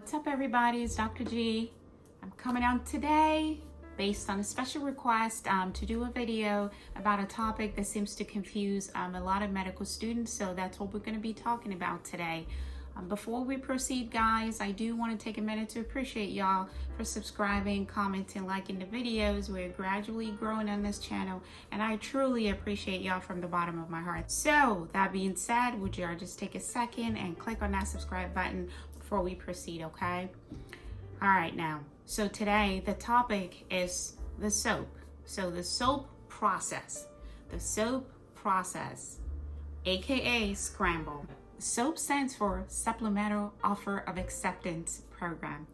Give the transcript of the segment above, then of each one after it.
What's up, everybody? It's Dr. G. I'm coming out today based on a special request to do a video about a topic that seems to confuse a lot of medical students. So that's what we're going to be talking about today. Before we proceed, guys, I do want to take a minute to appreciate y'all for subscribing, commenting, liking the videos. We're gradually growing on this channel, and I truly appreciate y'all from the bottom of my heart. So that being said, would y'all just take a second and click on that subscribe button before we proceed, okay? All right, now, so today the topic is the SOAP. So the SOAP process, aka scramble. SOAP stands for Supplemental Offer of Acceptance Program.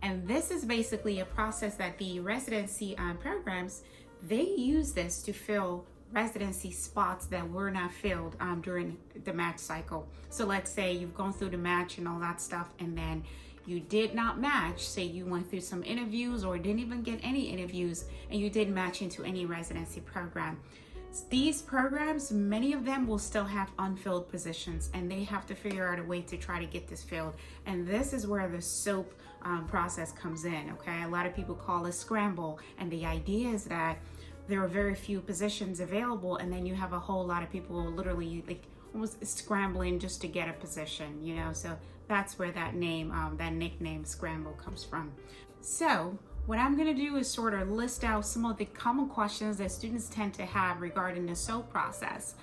And this is basically a process that the residency programs, they use this to fill residency spots that were not filled during the match cycle. So let's say you've gone through the match and all that stuff, and then you did not match. Say you went through some interviews or didn't even get any interviews, and you didn't match into any residency program. These programs, many of them will still have unfilled positions, and they have to figure out a way to try to get this filled. And this is where the SOAP process comes in, okay? A lot of people call it scramble, and the idea is that there are very few positions available, and then you have a whole lot of people literally like almost scrambling just to get a position, you know? So that's where that name, that nickname scramble comes from. So what I'm going to do is sort of list out some of the common questions that students tend to have regarding the SOAP process.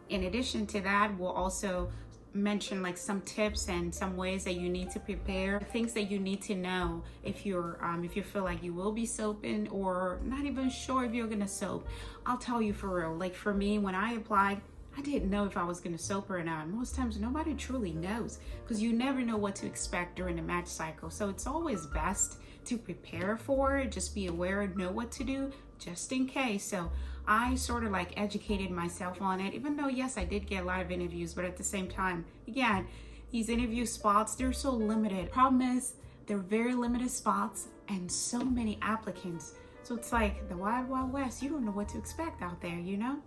In addition to that, we'll also mention like some tips and some ways that you need to prepare, things that you need to know if you feel like you will be soaping or not even sure if you're going to soap. I'll tell you for real, like for me, when I applied, I didn't know if I was going to soap or not. Most times nobody truly knows because you never know what to expect during the match cycle. So it's always best to prepare for it, just be aware, know what to do just in case. So I sort of like educated myself on it, even though yes, I did get a lot of interviews, but at the same time, again, these interview spots, they're so limited. Problem is they're very limited spots and so many applicants. So it's like the wild, wild west. You don't know what to expect out there, you know?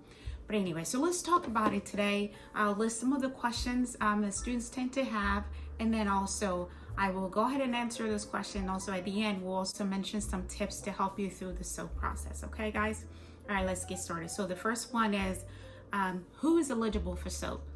But anyway, so let's talk about it today. I'll list some of the questions that students tend to have, and then also I will go ahead and answer this question. Also at the end, we'll also mention some tips to help you through the SOAP process. Okay, guys? All right, let's get started. So the first one is, who is eligible for SOAP?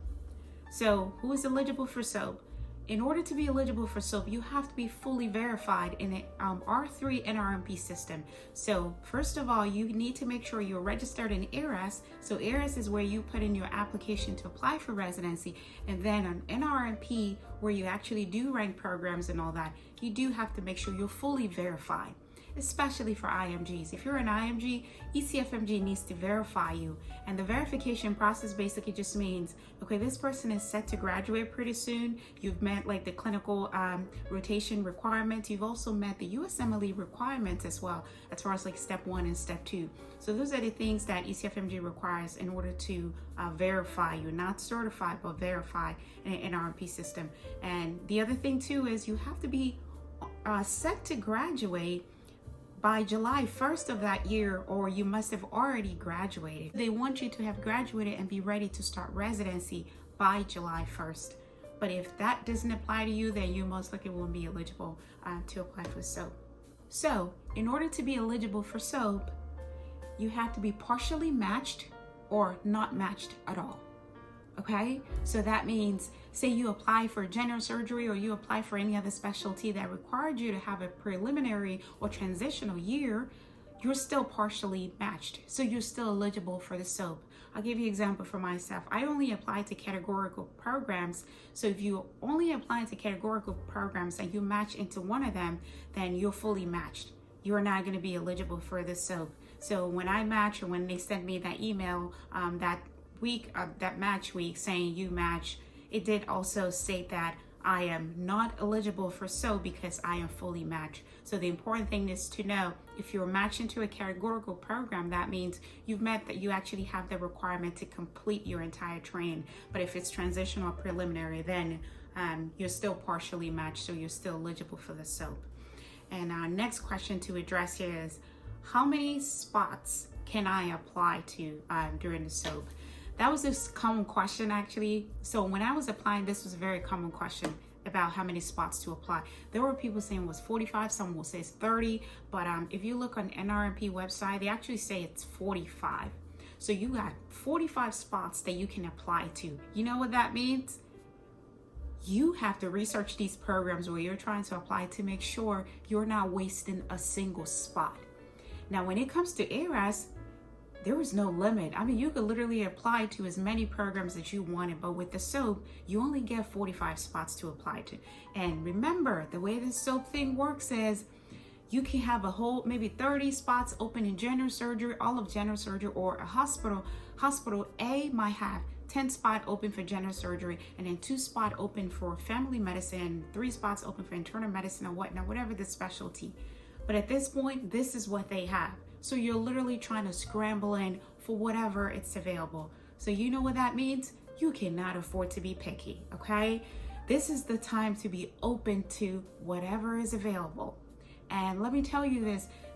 So who is eligible for SOAP? In order to be eligible for SOAP, you have to be fully verified in the R3 NRMP system. So first of all, you need to make sure you're registered in ARES. So ARES is where you put in your application to apply for residency. And then on NRMP, where you actually do rank programs and all that, you do have to make sure you're fully verified, especially for IMGs. If you're an IMG, ECFMG needs to verify you. And the verification process basically just means, okay, this person is set to graduate pretty soon. You've met like the clinical rotation requirements. You've also met the USMLE requirements as well, as far as like step 1 and step 2. So those are the things that ECFMG requires in order to verify you, not certify, but verify in an NRMP system. And the other thing too is you have to be set to graduate by July 1st of that year, or you must have already graduated. They want you to have graduated and be ready to start residency by July 1st. But if that doesn't apply to you, then you most likely won't be eligible to apply for SOAP. So in order to be eligible for SOAP, you have to be partially matched or not matched at all. Okay, so that means, say you apply for general surgery or you apply for any other specialty that required you to have a preliminary or transitional year, you're still partially matched. So you're still eligible for the SOAP. I'll give you an example for myself. I only apply to categorical programs. So if you only apply to categorical programs and you match into one of them, then you're fully matched. You're not going to be eligible for the SOAP. So when I match, or when they send me that email, that match week saying you match, it did also state that I am not eligible for SOAP because I am fully matched. So the important thing is to know, if you're matched into a categorical program, that means you've met that you actually have the requirement to complete your entire training. But if it's transitional or preliminary, then you're still partially matched, so you're still eligible for the SOAP. And our next question to address here is, how many spots can I apply to during the SOAP? That was a common question, actually. So when I was applying, this was a very common question. about how many spots to apply. There were people saying it was 45, some will say it's 30, but if you look on NRMP website, they actually say it's 45. So you got 45 spots that you can apply to. You know what that means? You have to research these programs where you're trying to apply to make sure you're not wasting a single spot. Now, when it comes to ARES, there is no limit. I mean, you could literally apply to as many programs that you wanted, but with the SOAP, you only get 45 spots to apply to. And remember, the way the SOAP thing works is you can have a whole, maybe 30 spots open in general surgery, all of general surgery, or a hospital. Hospital A might have 10 spots open for general surgery, and then 2 spots open for family medicine, 3 spots open for internal medicine or whatnot, whatever the specialty. But at this point, this is what they have. So you're literally trying to scramble in for whatever it's available. So you know what that means? You cannot afford to be picky, okay? This is the time to be open to whatever is available. And let me tell you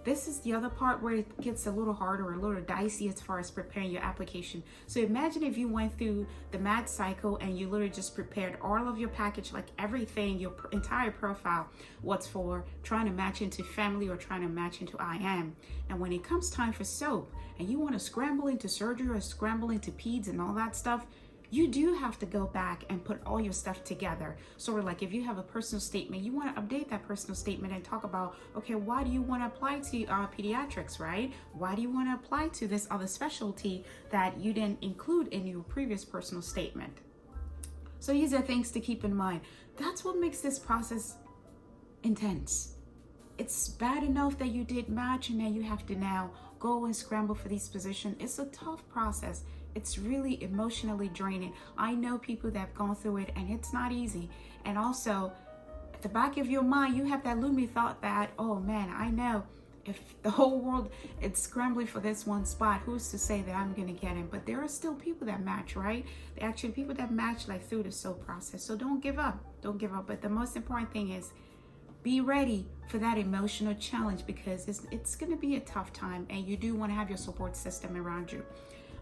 this is the other part where it gets a little harder, a little dicey as far as preparing your application. So imagine if you went through the match cycle and you literally just prepared all of your package, like everything, your entire profile, what's for trying to match into family or trying to match into IM. And when it comes time for SOAP and you want to scramble into surgery or scramble into peds and all that stuff, you do have to go back and put all your stuff together. Sort of like if you have a personal statement, you want to update that personal statement and talk about, okay, why do you want to apply to pediatrics, right? Why do you want to apply to this other specialty that you didn't include in your previous personal statement? So these are things to keep in mind. That's what makes this process intense. It's bad enough that you did match and then you have to now go and scramble for these positions. It's a tough process. It's really emotionally draining. I know people that have gone through it and it's not easy. And also at the back of your mind, you have that looming thought that, oh man, I know if the whole world is scrambling for this one spot, who's to say that I'm gonna get it? But there are still people that match, right? Actually, people that match like through the SOAP process. So don't give up, don't give up. But the most important thing is be ready for that emotional challenge because it's gonna be a tough time and you do wanna have your support system around you.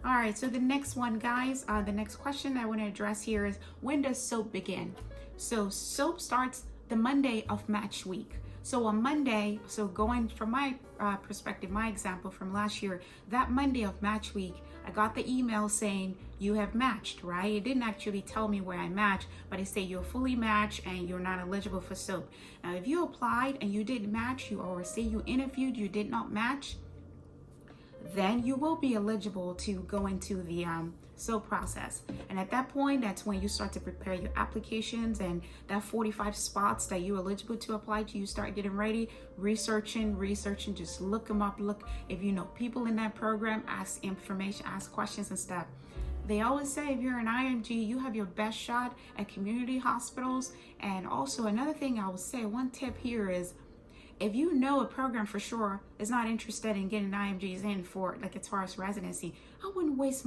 All right, so the next one, guys, the next question I want to address here is, when does SOAP begin? So SOAP starts the Monday of match week. So on Monday, so going from my perspective, my example from last year, that Monday of match week, I got the email saying you have matched, right? It didn't actually tell me where I matched, but it said you're fully matched and you're not eligible for SOAP. Now, if you applied and you didn't match, or say you interviewed, you did not match, then you will be eligible to go into the SOAP process. And at that point, that's when you start to prepare your applications, and that 45 spots that you're eligible to apply to, you start getting ready, researching, just look them up. Look, if you know people in that program, ask information, ask questions and stuff. They always say if you're an IMG, you have your best shot at community hospitals. And also another thing I would say, one tip here is, if you know a program for sure is not interested in getting IMGs in for, like, as far as residency, I wouldn't waste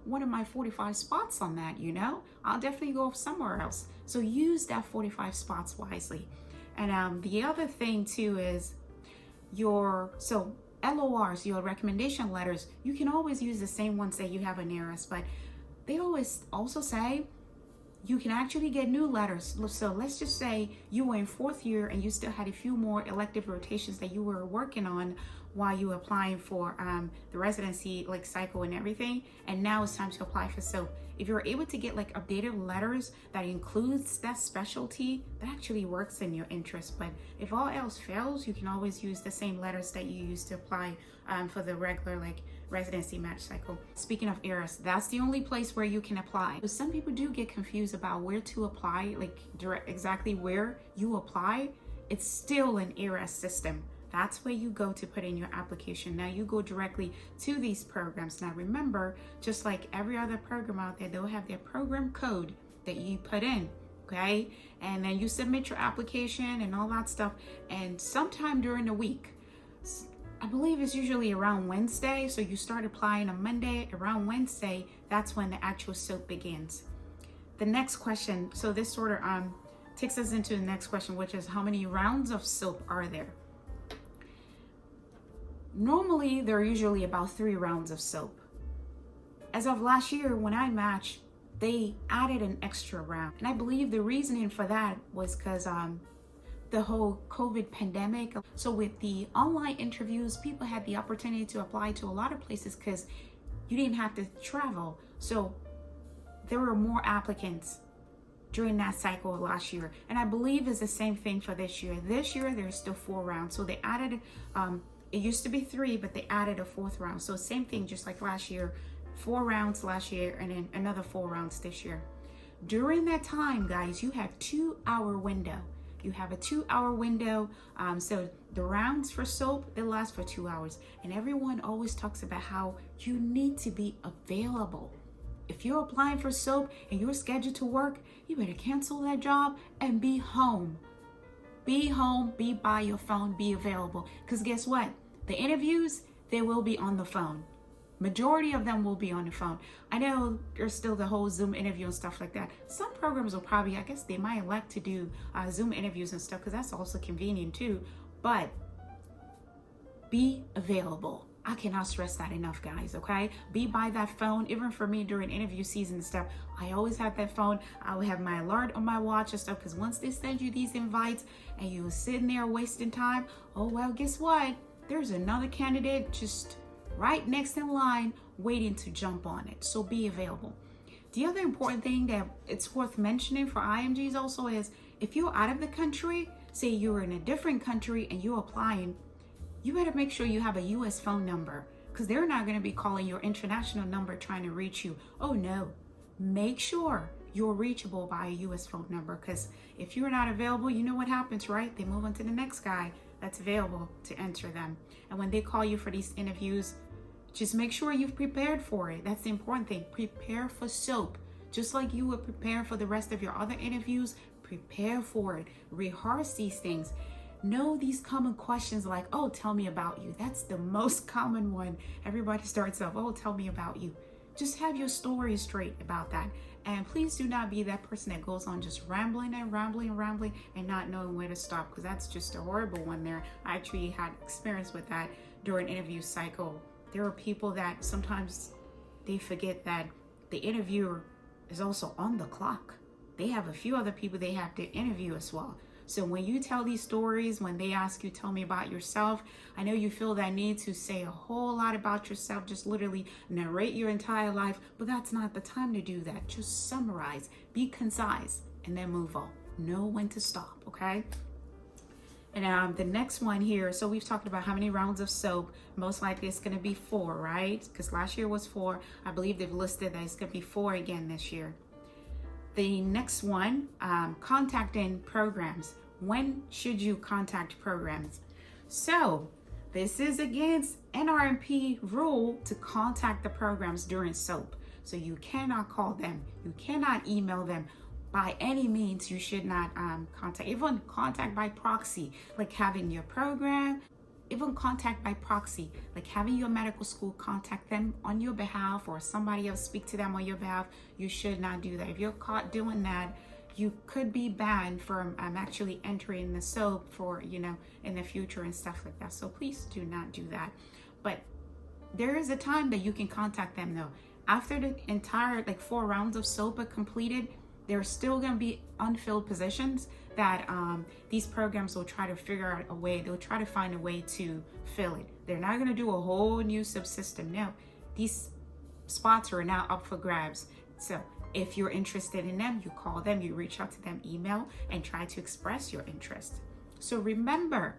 one of my 45 spots on that, you know? I'll definitely go somewhere else. So use that 45 spots wisely. And the other thing too is so LORs, your recommendation letters, you can always use the same ones that you have in ARES, but they always also say you can actually get new letters. So let's just say you were in 4th year and you still had a few more elective rotations that you were working on while you were applying for the residency like cycle and everything, and now it's time to apply for SOAP. If you're able to get like updated letters that includes that specialty, that actually works in your interest. But if all else fails, you can always use the same letters that you used to apply for the regular like residency match cycle. Speaking of ARES, that's the only place where you can apply. So some people do get confused about where to apply, like exactly where you apply. It's still an ARES system. That's where you go to put in your application. Now you go directly to these programs. Now remember, just like every other program out there, they'll have their program code that you put in, okay? And then you submit your application and all that stuff. And sometime during the week, I believe it's usually around Wednesday. So you start applying on Monday, around Wednesday, that's when the actual SOAP begins. The next question, so this sort of takes us into the next question, which is how many rounds of SOAP are there? Normally, there are usually about 3 rounds of SOAP. As of last year, when I matched, they added an extra round. And I believe the reasoning for that was because the whole COVID pandemic. So with the online interviews, people had the opportunity to apply to a lot of places because you didn't have to travel. So there were more applicants during that cycle last year. And I believe it's the same thing for this year. This year, there's still 4 rounds. So they added, it used to be 3, but they added a 4th round. So same thing, just like last year, 4 rounds last year and then another 4 rounds this year. During that time, guys, you have 2-hour window. You have a 2-hour window. So the rounds for SOAP, they last for 2 hours. And everyone always talks about how you need to be available. If you're applying for SOAP and you're scheduled to work, you better cancel that job and be home. Be home, be by your phone, be available. Because guess what? The interviews, they will be on the phone. Majority of them will be on the phone. I know there's still the whole Zoom interview and stuff like that. Some programs will probably, I guess they might elect to do Zoom interviews and stuff because that's also convenient too. But be available. I cannot stress that enough, guys, okay? Be by that phone. Even for me during interview season and stuff, I always have that phone. I will have my alert on my watch and stuff because once they send you these invites and you're sitting there wasting time, oh, well, guess what? There's another candidate just right next in line waiting to jump on it. So be available. The other important thing that it's worth mentioning for IMGs also is if you're out of the country, say you're in a different country and you're applying, you better make sure you have a US phone number because they're not going to be calling your international number trying to reach you. Oh no, make sure you're reachable by a US phone number because if you're not available, you know what happens, right? They move on to the next guy that's available to enter them. And when they call you for these interviews, just make sure you've prepared for it. That's the important thing. Prepare for SOAP. Just like you would prepare for the rest of your other interviews, prepare for it. Rehearse these things. Know these common questions like, oh, tell me about you. That's the most common one. Everybody starts off, oh, tell me about you. Just have your story straight about that. And please do not be that person that goes on just rambling and rambling and rambling and not knowing where to stop because that's just a horrible one there. I actually had experience with that during interview cycle. There are people that sometimes they forget that the interviewer is also on the clock. They have a few other people they have to interview as well. So when you tell these stories, when they ask you, tell me about yourself, I know you feel that need to say a whole lot about yourself, just literally narrate your entire life, but that's not the time to do that. Just summarize, be concise, and then move on. Know when to stop, okay? And the next one here, so we've talked about how many rounds of SOAP. Most likely it's going to be 4, right? Because last year was 4. I believe they've listed that it's going to be 4 again this year. The next one, contacting programs. When should you contact programs? So this is against NRMP rule to contact the programs during SOAP. So you cannot call them. You cannot email them. By any means, you should not contact, even contact by proxy, like having your program, even contact by proxy, like having your medical school contact them on your behalf or somebody else speak to them on your behalf. You should not do that. If you're caught doing that, you could be banned from actually entering the SOAP for, in the future and stuff like that. So please do not do that. But there is a time that you can contact them though. After the entire 4 rounds of SOAP are completed, there's still going to be unfilled positions that these programs will try to figure out a way. They'll try to find a way to fill it. They're not going to do a whole new subsystem. No, these spots are now up for grabs. So if you're interested in them, you call them, you reach out to them, email, and try to express your interest. So remember,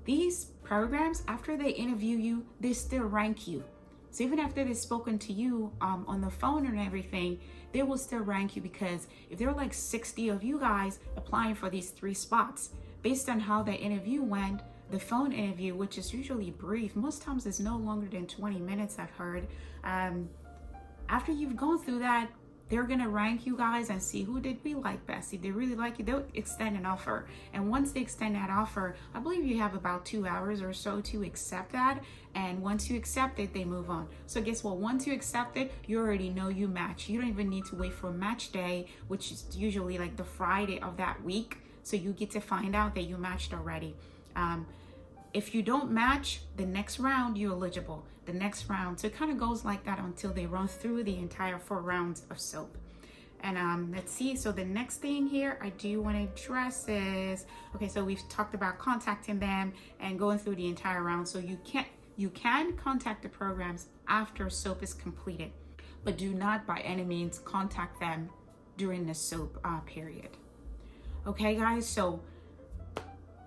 these programs, after they interview you, they still rank you. So even after they've spoken to you on the phone and everything, they will still rank you because if there are like 60 of you guys applying for these 3 spots, based on how the interview went, the phone interview, which is usually brief, most times it's no longer than 20 minutes, I've heard. After you've gone through that, they're going to rank you guys and see who did we like best. If they really like you, they'll extend an offer. And once they extend that offer, I believe you have about 2 hours or so to accept that. And once you accept it, they move on. So guess what? Once you accept it, you already know you match. You don't even need to wait for match day, which is usually like the Friday of that week. So you get to find out that you matched already. If you don't match, the next round, you're eligible. The next round. So it kind of goes like that until they run through the entire 4 rounds of SOAP. And let's see, so the next thing here I do want to address is, okay, so we've talked about contacting them and going through the entire round. So you can contact the programs after SOAP is completed, but do not by any means contact them during the SOAP period. Okay, guys, so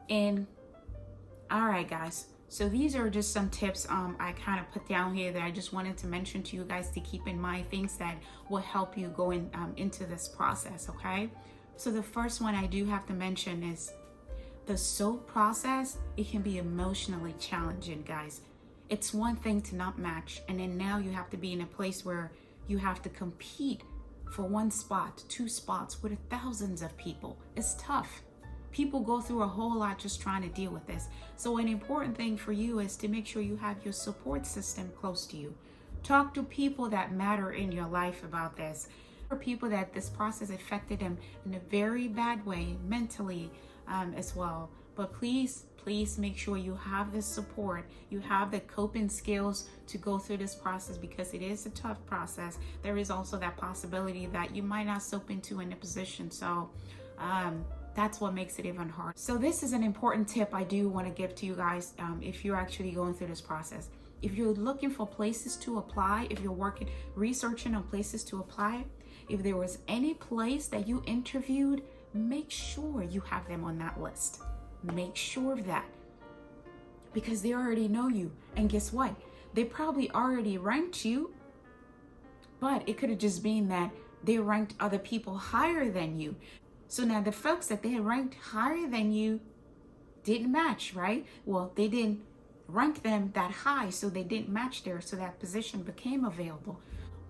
all right, guys. So these are just some tips I kind of put down here that I just wanted to mention to you guys to keep in mind, things that will help you going into this process, okay? So the first one I do have to mention is the SOAP process. It can be emotionally challenging, guys. It's one thing to not match, and then now you have to be in a place where you have to compete for one spot, 2 spots with thousands of people. It's tough. People go through a whole lot just trying to deal with this. So an important thing for you is to make sure you have your support system close to you. Talk to people that matter in your life about this. For people that this process affected them in a very bad way, mentally as well. But please make sure you have the support, you have the coping skills to go through this process, because it is a tough process. There is also that possibility that you might not soap into in a position. So that's what makes it even harder. So this is an important tip I do want to give to you guys if you're actually going through this process. If you're looking for places to apply, if you're researching on places to apply, if there was any place that you interviewed, make sure you have them on that list. Make sure of that, because they already know you. And guess what? They probably already ranked you, but it could have just been that they ranked other people higher than you. So now the folks that they ranked higher than you didn't match, right? Well, they didn't rank them that high, so they didn't match there, so that position became available.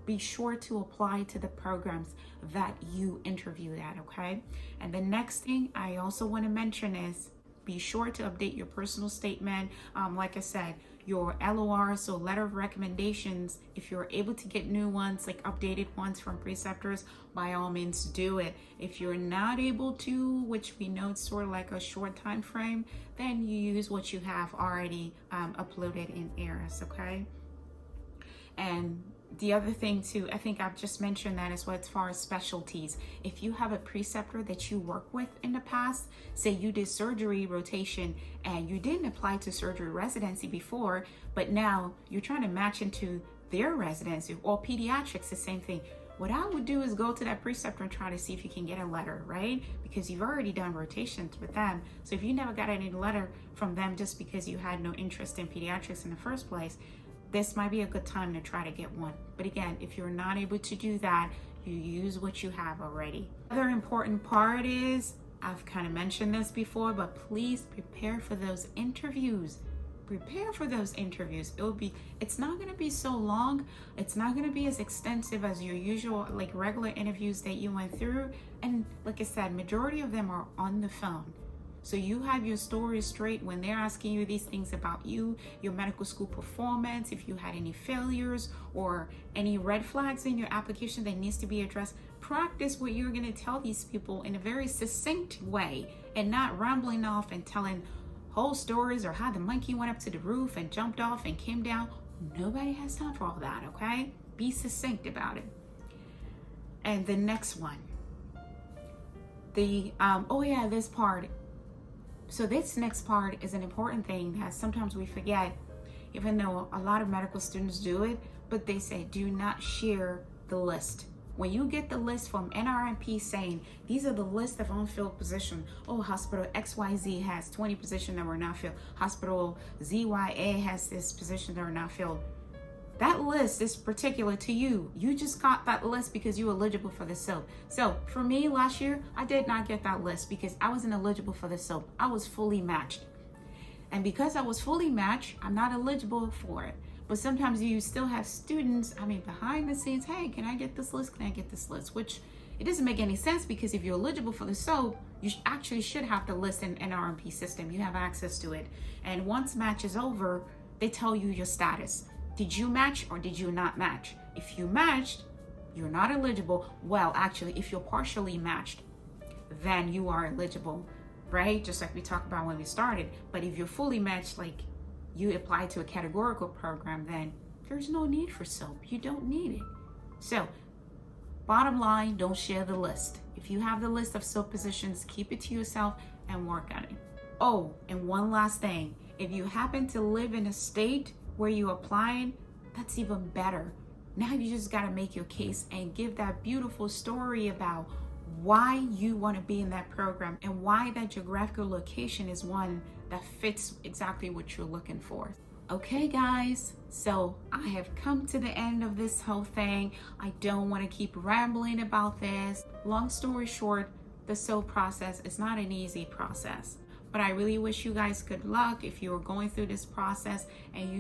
Be sure to apply to the programs that you interviewed at, okay? And the next thing I also want to mention is be sure to update your personal statement. Like I said, your LOR, so letter of recommendations, if you're able to get new ones, like updated ones from preceptors, by all means do it. If you're not able to, which we know it's sort of like a short time frame, then you use what you have already uploaded in ARIS, okay? And the other thing too, I think I've just mentioned that as well, as far as specialties. If you have a preceptor that you work with in the past, say you did surgery rotation and you didn't apply to surgery residency before, but now you're trying to match into their residency, or pediatrics, the same thing. What I would do is go to that preceptor and try to see if you can get a letter, right? Because you've already done rotations with them. So if you never got any letter from them just because you had no interest in pediatrics in the first place, this might be a good time to try to get one. But again, if you're not able to do that, you use what you have already. Another important part is, I've kind of mentioned this before, but please prepare for those interviews. Prepare for those interviews. It's not going to be so long. It's not going to be as extensive as your usual, like regular interviews that you went through. And like I said, majority of them are on the phone. So you have your story straight when they're asking you these things about you, your medical school performance, if you had any failures or any red flags in your application that needs to be addressed. Practice what you're going to tell these people in a very succinct way, and not rambling off and telling whole stories or how the monkey went up to the roof and jumped off and came down. Nobody has time for all that, okay? Be succinct about it. And the next one, this part. So this next part is an important thing that sometimes we forget, even though a lot of medical students do it, but they say do not share the list. When you get the list from NRMP saying, these are the list of unfilled positions. Oh, hospital XYZ has 20 positions that were not filled. Hospital ZYA has this position that are not filled. That list is particular to you. You just got that list because you were eligible for the SOAP. So for me last year, I did not get that list because I wasn't eligible for the SOAP. I was fully matched. And because I was fully matched, I'm not eligible for it. But sometimes you still have students, behind the scenes, hey, can I get this list? Can I get this list? Which it doesn't make any sense, because if you're eligible for the SOAP, you actually should have the list in NRMP system. You have access to it. And once match is over, they tell you your status. Did you match or did you not match? If you matched, you're not eligible. Well, actually, if you're partially matched, then you are eligible, right? Just like we talked about when we started. But if you're fully matched, like you apply to a categorical program, then there's no need for SOAP. You don't need it. So Bottom line, don't share the list. If you have the list of soap positions, keep it to yourself and work on it. Oh, and one last thing. If you happen to live in a state where you're applying, that's even better. Now you just got to make your case and give that beautiful story about why you want to be in that program and why that geographical location is one that fits exactly what you're looking for. Okay guys, so I have come to the end of this whole thing. I don't want to keep rambling about this. Long story short, the SOAP process is not an easy process, but I really wish you guys good luck if you are going through this process and you